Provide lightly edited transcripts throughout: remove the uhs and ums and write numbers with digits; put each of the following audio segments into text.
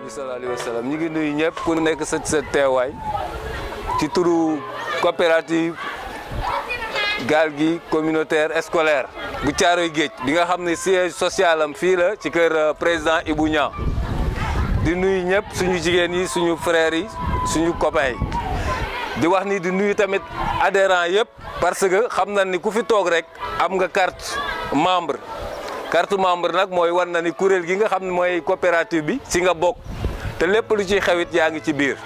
bi sallallahu alayhi wa sallam ñu ngi nuyu ñëpp ku nekk sa teewaay ci turu coopérative gaal gi communautaire scolaire bu Caaroy Géej bi nga xam ne siège social am fii la ci kër président Ibou Niang di nuyu ñëpp suñu jigéen yi suñu frères yi suñu copains yi di wax ni di nuyu tamit adhérents yëpp parce que xam na ni ku fi toog rek am nga carte membre nag mooy war na ni kuréel gi nga xam ne mooy coopérative bi si nga bokk te lépp lu ciy xewit yaa ngi ci biir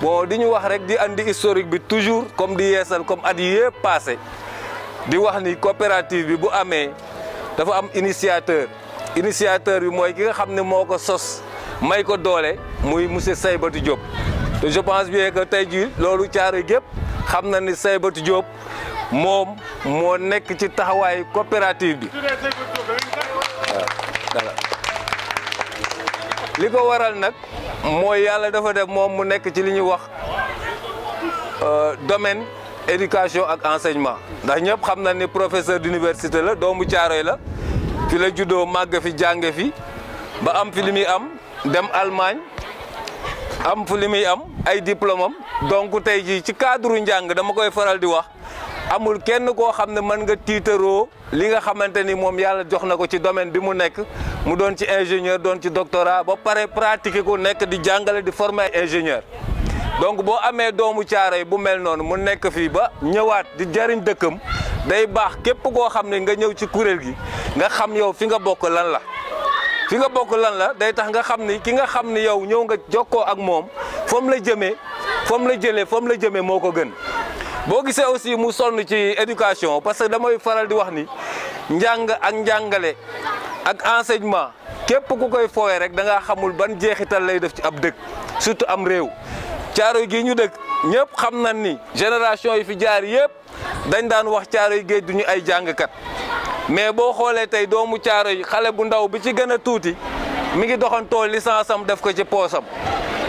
bon di ñu wax rek di andi historique bi toujours comme di yeesal comme at yi yëpp passé di wax ni coopérative bi bu amee dafa am initiateur bi mooy ki nga xam ne moo ko sos may ko doole muy monsieur Saybatou Diop te je pense bien que tey jii loolu Caaroy gépp xam na ni Saybatou Diop moom moo nekk ci taxawaayu coopérative bi waaw li ko waral nag mooy yàlla dafa def moom mu nekk ci li ñuy wax domaine éducation ak enseignement ndax ñëpp xam na ni professeur d'université la doomu Caaroy la fi la juddoo màgg fi jànge fi ba am fi li muy am dem Allemagne am fi li muy am ay diplôme am donc tey jii ci cadre njàng dama koy faral di wax amul kenn koo xam ne mën nga tiitaroo li nga xamante ni moom yàlla jox na ko ci domaine bi mu nekk mu doon ci ingénieur doon ci doctorat ba pare pratiquer ko nekk di jàngale di former ay ingénieur donc boo amee doomu Caaroy bu mel noonu mu nekk fii ba ñëwaat di jariñ dëkkam day baax képp koo xam ne nga ñëw ci kuréel gi nga xam yow fi nga bokk lan la fi nga bokk lan la day tax nga xam ni ki nga xam ni yow ñëw nga jokkoo ak moom foom la jëmee foom la jëlee foom la jëmee moo ko gën boo gisee aussi mu sonn ci éducation parce que damay faral di wax ni njàng ak njàngale ak enseignement képp ku koy fooye rek da ngaa xamul ban jeexital lay def ci ab dëkk surtout am réew Caaroy gi ñu dëkk ñëpp xam nañ ni génération yi fi jaar yëpp dañ daan wax Caaroy Géej duñu ay jàngkat mais boo xoolee tey doomu Caaroy xale bu ndaw bi ci gën a tuuti mi ngi doxantoo licence am def ko ci poosam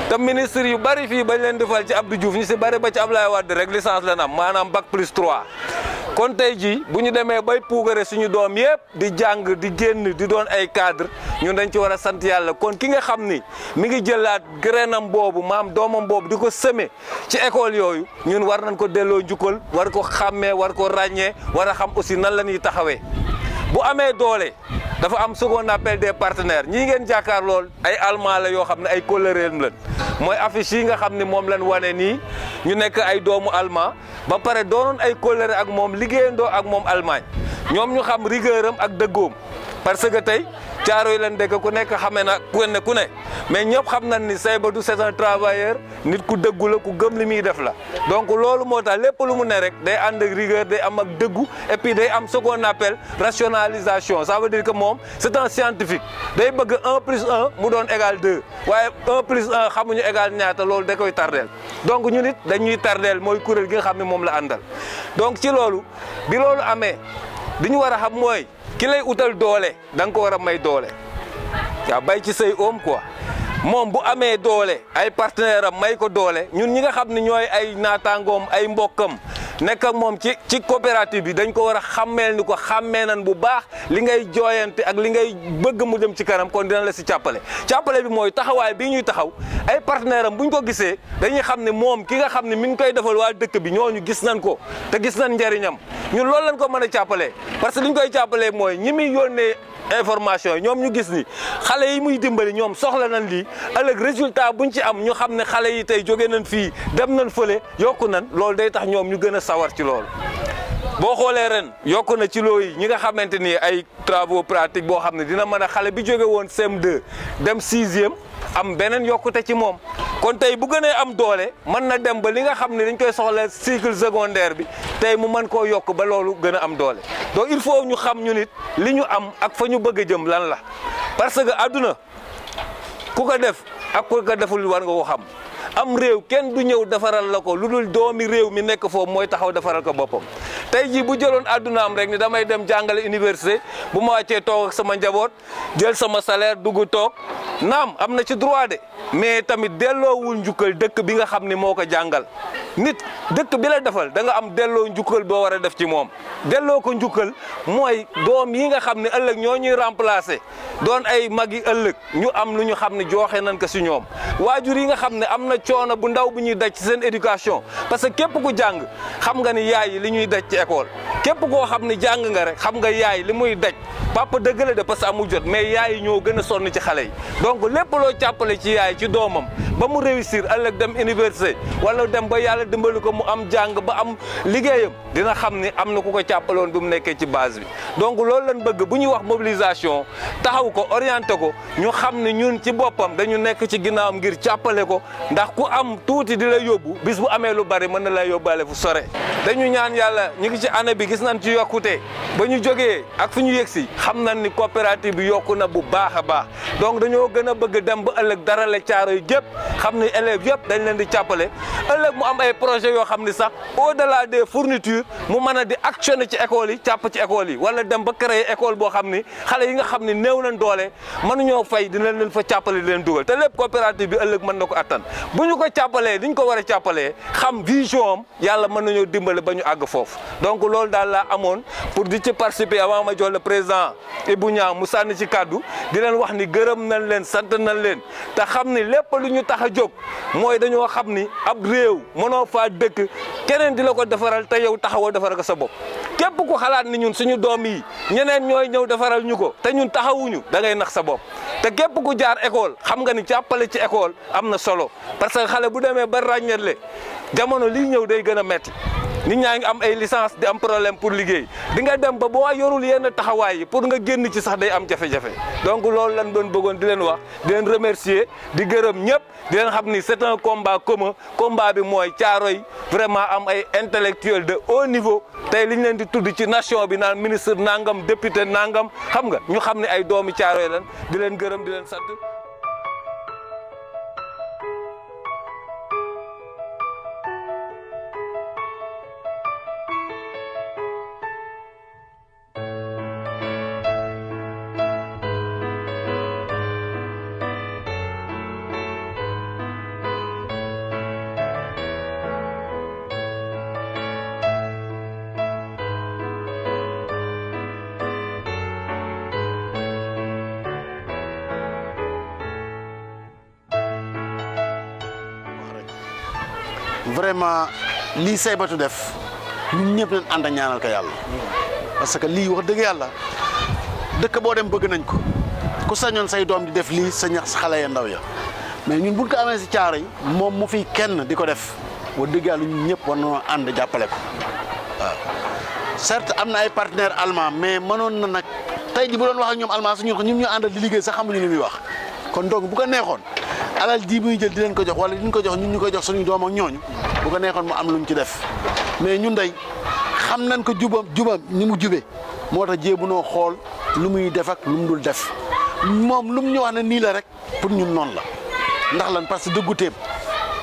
te ministre yu bari fii bañ leen defal ci Abdou Diouf ñu si bari ba ci Ablaye Wade rek licence la am maanaam bac plus 3 kon tey jii bu ñu demee bay puugare suñu doom yëpp di jàng di génn di doon ay cadre ñun dañ ci war a sant yàlla kon ki nga xam ni mi ngi jëlaat grainam boobu maam doomam boobu di ko semer ci école yooyu ñun war nañ ko delloo njukkal war ko xàmmee war ko ràññee war a xam aussi nan la ñuy taxawee bu amee doole dafa am ce qu'on appelle des partenaires ñii ngeen jàkkaar lool ay allemand la yoo xam ne ay colorés lañ mooy affiche yi nga xam ne moom lañ wane nii ñu nekk ay doomu allemand ba pare doonoon ay coloré ak moom liggéeyandoo ak moom Allemagne ñoom ñu xam rigueur am ak dëggoom parce que tey Caaroy leen dëkk ku nekk xamee na ku ne mais ñëpp xam nañ ni Saybatou c'est un travailleur nit ku dëggu la ku gëm li muy def la donc loolu moo tax lépp lu mu ne rek day ànd ak rigueur day am ak dëggu et puis day am ce qu'on appelle rationalisation ça veut dire que moom c'est un scientifique day bëgg 1 plus 1 mu doon égal 2 waaye 1 plus 1 xamuñu égal ñaata loolu da koy tardeel donc ñu nit dañuy tardeel mooy kuréel gi nga xam ne moom la àndal donc ci loolu bi loolu amee li ñu war a xam mooy ki lay utal doole da nga ko war a may doole waaw bay ci say oom quoi moom bu amee doole ay partenaire am may ko doole ñun ñi nga xam ne ñooy ay naataangoom ay mbokkam nekk ak moom ci coopérative bi dañ ko war a xàmmeel ni ko xàmmee nan bu baax li ngay jooyante ak li ngay bëgg mu dem ci kanam kon dina la si càppale bi mooy taxawaay bii ñuy taxaw ay partenaire am bu ñu ko gisee dañuy xam ne moom ki nga xam ne mi ngi koy defal waa dëkk bi ñooñu gis nañ ko te gis nañ njariñam ñun loolu lañ ko mën a càppalee parce que li ñu koy càppalee mooy ñi muy yónnee information yi ñoom ñu gis ni xale yi muy dimbali ñoom soxla nañ lii ëllëg résultat buñ ci am ñu xam ne xale yi tey jóge nañ fii dem nañ fële yokku nañ loolu day tax ñoom ñu gën a sawar ci loolu boo xoolee ren yokku na ci loo yi ñi nga xamante ni ay travaux pratiques boo xam ne dina mën a xale bi jóge woon CM2 dem 6e am beneen yokkute ci moom kon tey bu gënee am doole mën na dem ba li nga xam ne dañ koy soxla cycle secondaire bi tey mu mën koo yokk ba loolu gën a am doole donc il faut ñu xam ñu nit li ñu am ak fa ñu bëgg a jëm lan la parce que àdduna ku ko def ak ku ko deful war nga ko xam am réew kenn du ñëw defaral la ko lu dul doomi réew mi nekk foofu mooy taxaw defaral ko boppam tey jii bu jëloon àddunaam rek ni damay dem jàngale université bu ma wàccee toog ak sama njaboot jël sama salaire dugg toog naam am na ci droit de mais tamit delloowul njukkal dëkk bi nga xam ne moo ko jàngal nit dëkk bi la defal da nga am delloo njukkal boo war a def ci moom delloo ko njukkal mooy doom yi nga xam ne ëllëg ñoo ñuy remplacer doon ay mag yi ëllëg ñu am lu ñu xam ne jooxe nañ ko si ñoom waajur yi nga xam ne am na coono bu ndaw bu ñuy daj ci seen éducation parce que képp ku jàng xam nga ni yaay yi li ñuy daj ci école képp koo xam ne jàng nga rek xam nga yaay li muy daj papa dëgg la de parce que amul jot mais yaay yi ñoo gën a sonn ci xale yi donc lépp loo jàppale ci yaay ci doomam ba mu réussir ëllëg dem université wala dem ba yàlla dimbali ko mu am jàng ba am liggéeyam dina xam ni am na ku ko jàppaloon bi mu nekkee ci base bi donc loolu lañ bëgg bu ñuy wax mobilisation taxaw ko orienté ko ñu xam ne ñun ci boppam dañu nekk ci ginnaawam ngir jàppale ko ndax ku am tuuti di la yóbbu bis bu amee lu bari mën na lay yóbbaale fu sore dañu ñaan yàlla ñu ngi ci année bi gis nañ ci yokkute ba ñu jógee ak fu ñu yegsi xam nañ ni coopérative bi yokku na bu baax a baax donc dañoo gën a bëgg dem ba ëllëg dara la caaro yi gépp xam ni élèves yëpp dañ leen di jàppale ëllëg mu am ay projet yoo xam ni sax au delà des fournitures mu mën a di actionner ci école yi jàpp ci école yi wala dem ba créer école boo xam ni xale yi nga xam ni néew nañ doole mënuñoo fay dina leen fa jàppale di leen dugal te lépp coopérative bi ëllëg mën na ko attan bu ñu ko jàppalee li ñu ko war a jàppalee xam vision am yàlla mën nañoo dimbale ba ñu àgg foofu donc loolu daal laa amoon pour di ci participer avant ma jox le président Ibou Niang mu sànni ci kàddu di leen wax ni gërëm nañ leen sant nañ leen te xam ni lépp lu ñu tax a jóg mooy dañoo xam ni ab réew mënoo faa dëkk keneen di la ko defaral te yow taxawoo defaral ko sa bopp képp ku xalaat ni ñun suñu doom yi ñeneen ñooy ñëw defaral ñu ko te ñun taxawuñu da ngay nax sa bopp te képp ku jaar école xam nga ni jàppale ci école am na solo parce que xale bu demee ba ràññetle jamono lii ñëw day gën a metti nit ñaa ngi am ay licence di am problème pour liggéey di nga dem ba boo yorul yenn taxawaay yi pour nga génn ci sax day am jafe-jafe donc loolu lan doon bëggoon di leen wax di leen remercier di gërëm ñëpp di leen xam ni c'est un combat commun combat bi mooy Thiaroye vraiment am ay intellectuels de haut niveau tey li ñu leen di tudd ci nation bi naan ministre nangam député nangam xam nga ñu xam ne ay doomi Thiaroye lan di leen gërëm di leen sant. vraiment lii Saybatu def ñun ñëpp nañ ànd ñaanal ko yàlla parce que lii wax dëgg yàlla dëkk boo dem bëgg nañ ko ku sañoon say doom di def lii sa ñax xale ya ndaw ya mais ñun buñ ko amee si Thiaroye moom mu fi kenn di ko def wax dëgg yàlla ñun ñëpp war nañoo ànd jàppale ko waaw certes am na ay partenaires allemands mais mënoon na nag tey ji bu doon wax ak ñoom allemand su ñun ñu àndal di liggéey sax xamuñu li muy wax kon donc bu ko neexoon alal ji muy jël di leen ko jox wala di ñu ko jox ñun ñu koy jox suñu doom ak ñooñu bu ko neexoon mu am lu mu ci def mais ñun day xam nañ ko jubam ni mu jubee moo tax jéebu noo xool lu muy def ak lu mu dul def moom lu mu ñu wax ne nii la rek pour ñun noonu la ndax lan parce que dëggu téeb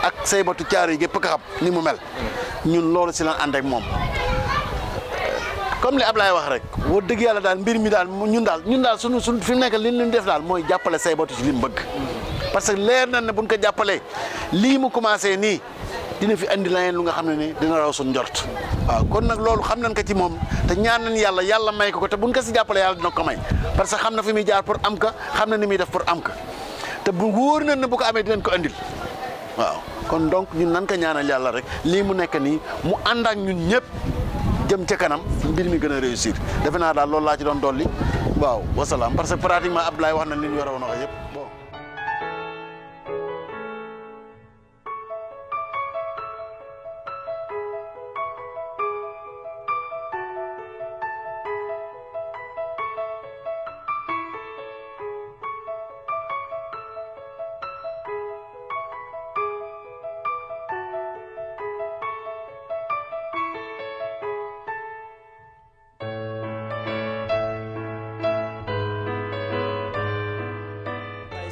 ak Saybatu Thiaroye gépp ka xam ni mu mel ñun loolu si lan ànd ak moom comme li Ablaye wax rek wax dëgg yàlla daal mbir mi daal ñun daal suñu fi mu nekk li ñu def daal mooy jàppale Saybatu ci li mu bëgg parce que leer na ne buñ ko jàppalee lii mu commencé nii dina fi andi leneen lu nga xam ne ni dina raw suñ njort waaw kon nag loolu xam nañ ko ci moom te ñaan nañ yàlla may ko te buñ ko si jàppalee yàlla dina ko may parce que xam na fi muy jaar pour am ka xam na ni muy def pour am ka te bu wóor nañ ne bu ko amee dinañ ko andil waaw kon donc ñun nan ko ñaanal yàlla rek lii mu nekk nii mu ànd ak ñun ñëpp jëm ca kanam mbir mi gën a réussir defe naa daal loolu laa ci doon dolli waaw wasalaam parce que pratiquement Abdoulaye wax na li ñu war a woon wax yëpp bon.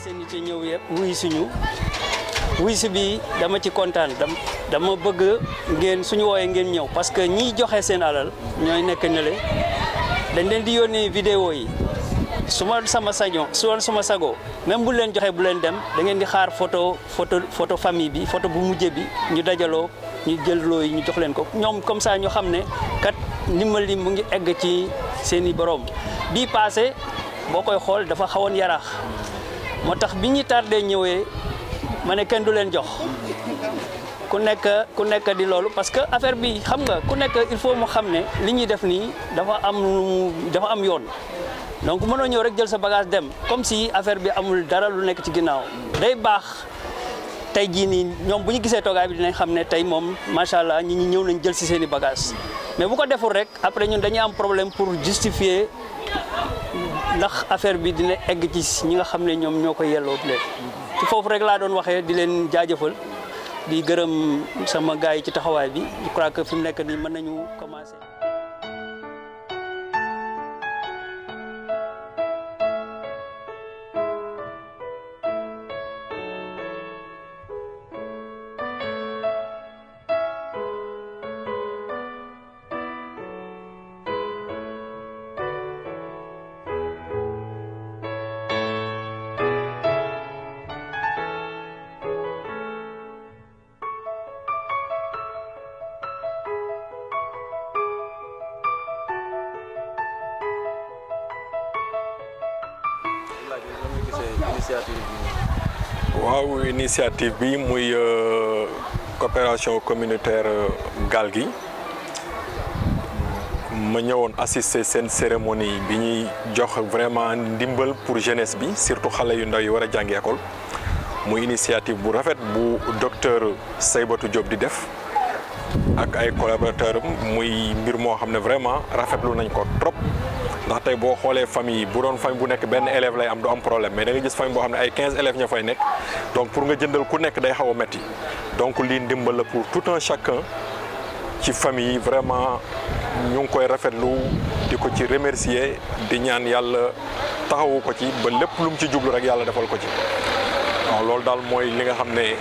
seen nit ñëw yëpp wuy suñu wuy si bi dama ci kontaan dama bëgg ngeen suñu wooyee ngeen ñëw parce que ñiy joxe seen alal ñooy nekk nele dañ leen di yónnee vidéo yi su ma sama sago même bu leen joxe bu leen dem da ngeen di xaar photo famille bi photo bu mujjee bi ñu dajaloo ñu jël loo yi ñu jox leen ko ñoom comme ça ñu xam ne kat ndimbal li mu ngi egg ci seen i borom bii passé boo koy xool dafa xawoon yaraax moo tax bi ñu tardé ñëwee ma ne kenn du leen jox ku nekk di loolu parce que affaire bi xam nga ku nekk il faut mu xam ne li ñuy def nii dafa am yoon donc mënoo ñëw rek jël sa bagage dem comme si affaire bi amul dara lu nekk ci ginnaaw day baax tey jii nii ñoom bu ñu gisee toogaay bi dinañ xam ne tey moom macha allah ñi ñëw nañ jël si seen i bagage mais bu ko deful rek après ñun dañuy am problème pour justifier ndax affaire bi dina egg ci ñi nga xam ne ñoom ñoo ko yelloo léegi ci foofu rek laa doon waxee di leen jaajëfal di gërëm sama gars yi ci taxawaay bi je crois que fi mu nekk nii mën nañu commencer. waaw initiative bi muy coopération communautaire gaal gi ma ñëwoon assister seen cérémonie bi ñuy jox vraiment ndimbal pour jeunesse bi surtout xale yu ndaw yi war a jàngi école muy initiative bu rafet bu docteur Saybatou Diop di def ak ay collaborateurs muy mbir moo xam ne vraiment rafetlu nañ ko trop. ndax tey boo xoolee famille bu doon famille bu nekk benn élève lay am du am problème mais da nga gis famille boo xam ne ay 15 élèves ña fay nekk donc pour nga jëndal ku nekk day xaw a metti donc lii ndimbal la pour tout un chacun ci famille yi vraiment ñu ngi koy rafetlu di ko ci remercier di ñaan yàlla taxawu ko ci ba lépp lu mu ci jublu rek yàlla defal ko ci waaw loolu daal mooy li nga xam ne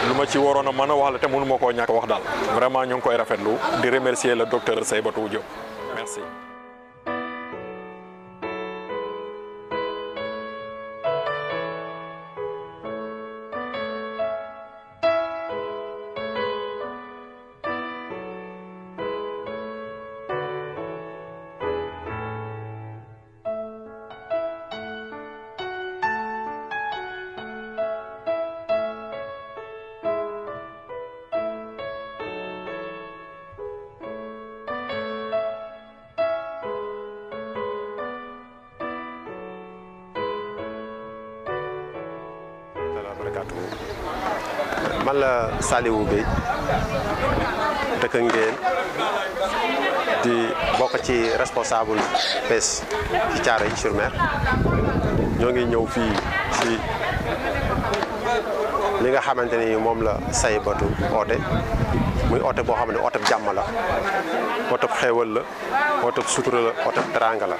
lu ma ci waroon a mën a wax la te mënu ma koo ñàkk wax daal vraiment ñu ngi koy rafetlu di remercier le docteur Saybatou Diop merci. man la Saliou Gueye dëkk Ngéyeen di bokk ci responsable pêche ci Thiaroye-sur-Mer ñoo ngi ñëw fii ci li nga xamante ni moom la Saybatou oote muy oote boo xam ne oote jàmm la oote xéewal la oote sutura la oote teraanga la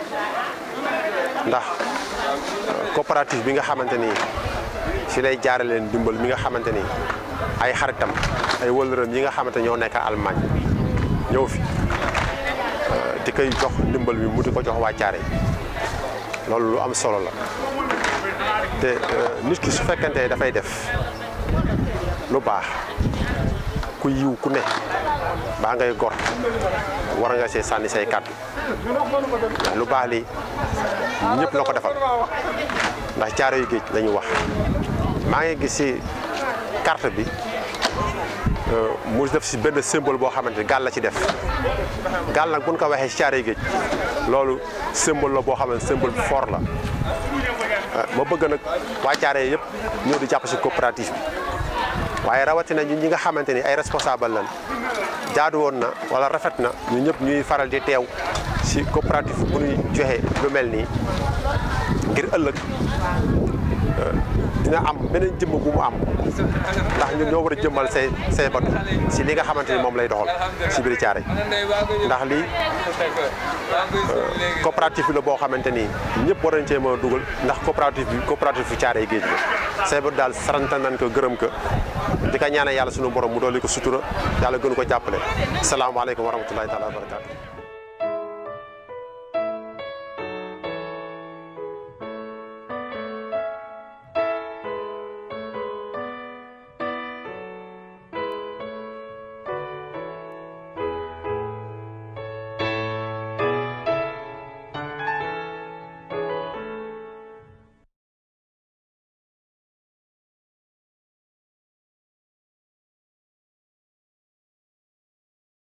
ndax coopérative bi nga xamante ni ci lay jaare leen dimbal mi nga xamante ni ay xaritam ay wëllëram yi nga xamante ñoo nekk Allemagne ñëw fi di koy jox ndimbal bi mu di ko jox waa Thiaroye loolu lu am solo la te nit ki su fekkente dafay def lu baax ku yiw ku ne baa ngay gor war nga see sànni say kàddu lu baax li ñëpp la ko defal ndax Thiaroye Géej la ñu wax maa ngi gis ci carte bi mu def ci benn symbole boo xamante ni gaal la ci def gaal nag buñ ko waxee ci Thiaroye Géej loolu symbole la boo xamante symbole bu fort la ma bëgg nag waa Thiaroye yëpp ñëw di jàpp ci coopérative bi waaye rawatina ñun ñi nga xamante ni ay responsable lan jaadu woon na wala rafet na ñu ñëpp ñuy faral di teew ci coopérative bu ñuy joxe lu mel nii ngir ëllëg dina am beneen jëmm bu mu am ndax ñun ñoo war a jëmmal Saybatu si li nga xamante ni moom lay doxal si biir Thiaroye ndax lii coopérative bi la boo xamante ni ñëpp war nañ cee mën a dugal ndax coopérative bi Thiaroye Géej la Saybatu daal saranta nañ ko gërëm ko di ko ñaanal yàlla sunu borom mu dolli ko sutura yàlla gën ko jàppale salaamaaleykum wa rahmatullahi taala wa barakaatu